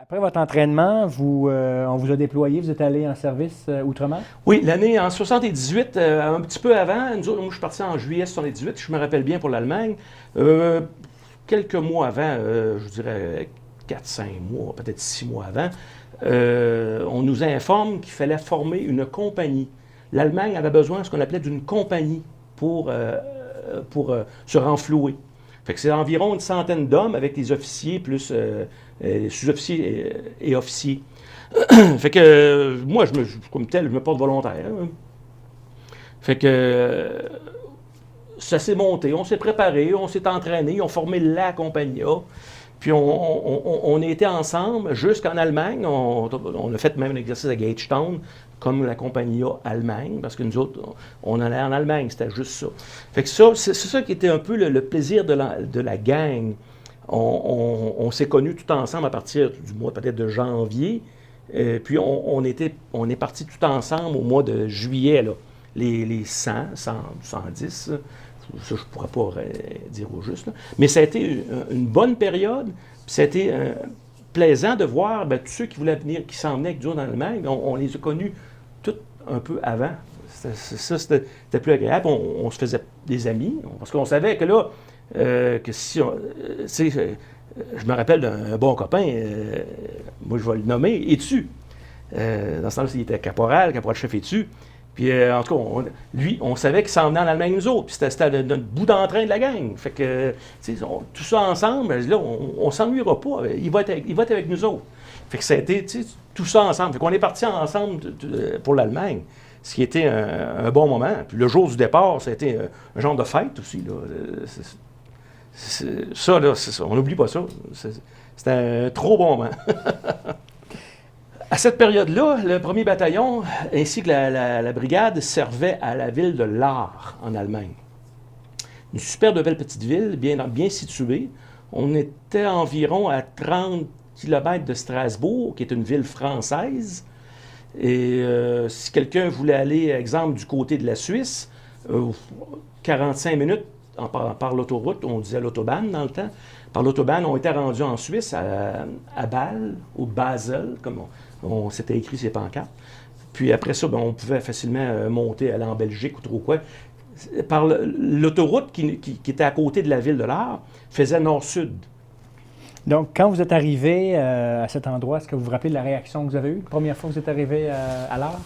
Après votre entraînement, on vous a déployé, vous êtes allé en service outre-mer? Oui, l'année en 78, un petit peu avant, moi je suis parti en juillet 78, je me rappelle bien pour l'Allemagne. Quelques mois avant, je dirais 4-5 mois, peut-être 6 mois avant, on nous informe qu'il fallait former une compagnie. L'Allemagne avait besoin de ce qu'on appelait d'une compagnie pour se renflouer. Fait que c'est environ une centaine d'hommes avec des officiers plus sous-officiers et officiers. Fait que moi, comme tel, je me porte volontaire. Hein. Fait que ça s'est monté, on s'est préparé, on s'est entraîné, on formé la compagnie A. Puis on était ensemble jusqu'en Allemagne. On a fait même un exercice à Gagetown, comme la compagnie A Allemagne, parce que nous autres, on allait en Allemagne, c'était juste ça. Fait que ça, c'est ça qui était un peu le plaisir de la gang. On s'est connus tout ensemble à partir du mois peut-être de janvier. Puis on est partis tout ensemble au mois de juillet, là. Les 100, 110, ça je ne pourrais pas dire au juste. Là. Mais ça a été une bonne période. Puis ça a été plaisant de voir tous ceux qui voulaient venir, qui s'en venaient avec nous en Allemagne. On les a connus tout un peu avant. C'était plus agréable. On se faisait des amis. Parce qu'on savait que là, que si on. Je me rappelle d'un bon copain, moi je vais le nommer, Étu. Dans ce temps-là, il était caporal-chef Étu. Puis, en tout cas, lui, on savait qu'il s'en venait en Allemagne, nous autres. Puis, c'était notre bout d'entrain de la gang. Fait que, tout ça ensemble, là, on ne s'ennuiera pas. Il va être avec nous autres. Fait que ça a été, tout ça ensemble. Fait qu'on est partis ensemble pour l'Allemagne, ce qui était un bon moment. Puis, le jour du départ, ça a été un genre de fête aussi, là. Ça, là, on n'oublie pas ça. C'était un trop bon moment. À cette période-là, le 1er bataillon ainsi que la brigade servaient à la ville de Lahr, en Allemagne. Une super belle petite ville, bien située. On était environ à 30 km de Strasbourg, qui est une ville française. Et si quelqu'un voulait aller, exemple, du côté de la Suisse, 45 minutes par l'autoroute, on disait l'autobahn dans le temps, par l'autobahn, on était rendu en Suisse, à Bâle, ou Basel, comme on s'était écrit sur les pancartes. Puis après ça, on pouvait facilement monter, aller en Belgique ou trop quoi. Par l'autoroute qui était à côté de la ville de Lahr faisait nord-sud. Donc, quand vous êtes arrivé à cet endroit, est-ce que vous vous rappelez de la réaction que vous avez eue la première fois que vous êtes arrivé à Lahr?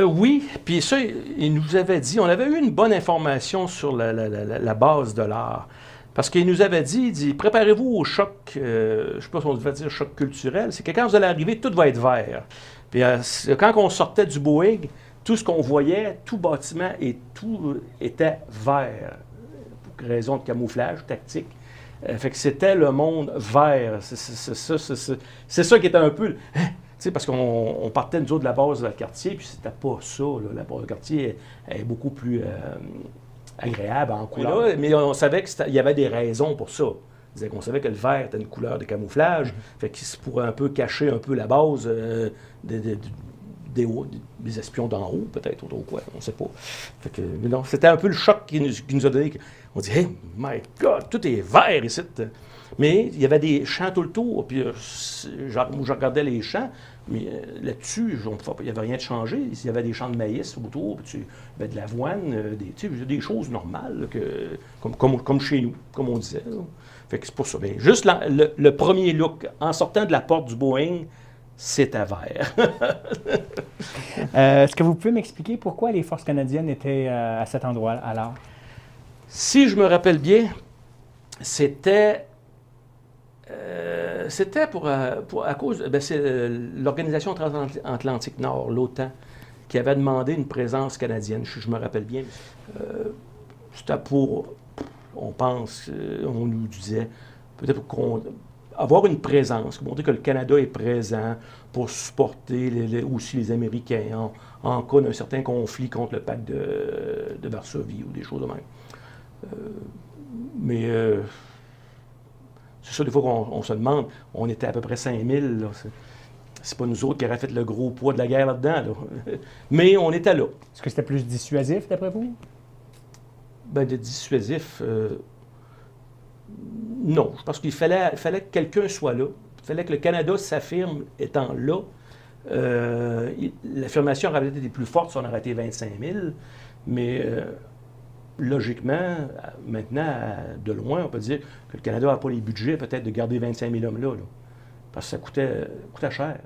Oui, puis ça, il nous avait dit, on avait eu une bonne information sur la base de Lahr. Parce qu'il nous avait dit, préparez-vous au choc, je ne sais pas si on devait dire choc culturel, c'est que quand vous allez arriver, tout va être vert. Puis quand on sortait du Boeing, tout ce qu'on voyait, tout bâtiment et tout était vert, pour raison de camouflage tactique. Fait que c'était le monde vert. C'est ça qui était un peu... parce qu'on partait, nous autres, de la base de quartier, puis c'était pas ça. Là. La base de quartier est beaucoup plus agréable en couleur. Là, mais on savait qu'il y avait des raisons pour ça. On savait que le vert était une couleur de camouflage, fait que c'est pour un peu cacher un peu la base des espions d'en haut, peut-être, ou quoi, on ne sait pas. Fait que, mais non, c'était un peu le choc qui nous a donné. On dit, hey, my God, tout est vert ici. Mais il y avait des champs tout le tour, puis je regardais les champs, mais là-dessus, il n'y avait rien de changé. Il y avait des champs de maïs autour, puis il y avait de l'avoine, des choses normales, comme chez nous, comme on disait. Là. Fait que c'est pour ça. Mais juste le premier look, en sortant de la porte du Boeing, c'était vert. Est-ce que vous pouvez m'expliquer pourquoi les forces canadiennes étaient à cet endroit alors? Si je me rappelle bien, c'était à cause, c'est l'Organisation transatlantique Nord, l'OTAN, qui avait demandé une présence canadienne. Je me rappelle bien. C'était pour, on pense, on nous disait, peut-être avoir une présence, montrer que le Canada est présent pour supporter aussi les Américains en cas d'un certain conflit contre le pacte de Varsovie ou des choses de même. Mais c'est ça, des fois qu'on se demande, on était à peu près 5000, là, c'est pas nous autres qui auraient fait le gros poids de la guerre là-dedans, là. Mais on était là. Est-ce que c'était plus dissuasif, d'après vous? De dissuasif, non. Je pense qu'il fallait que quelqu'un soit là. fallait que le Canada s'affirme étant là. L'affirmation aurait peut-être été plus forte si on aurait été 25 000, mais logiquement, maintenant, de loin, on peut dire que le Canada n'a pas les budgets peut-être de garder 25 000 hommes là, parce que ça coûtait cher.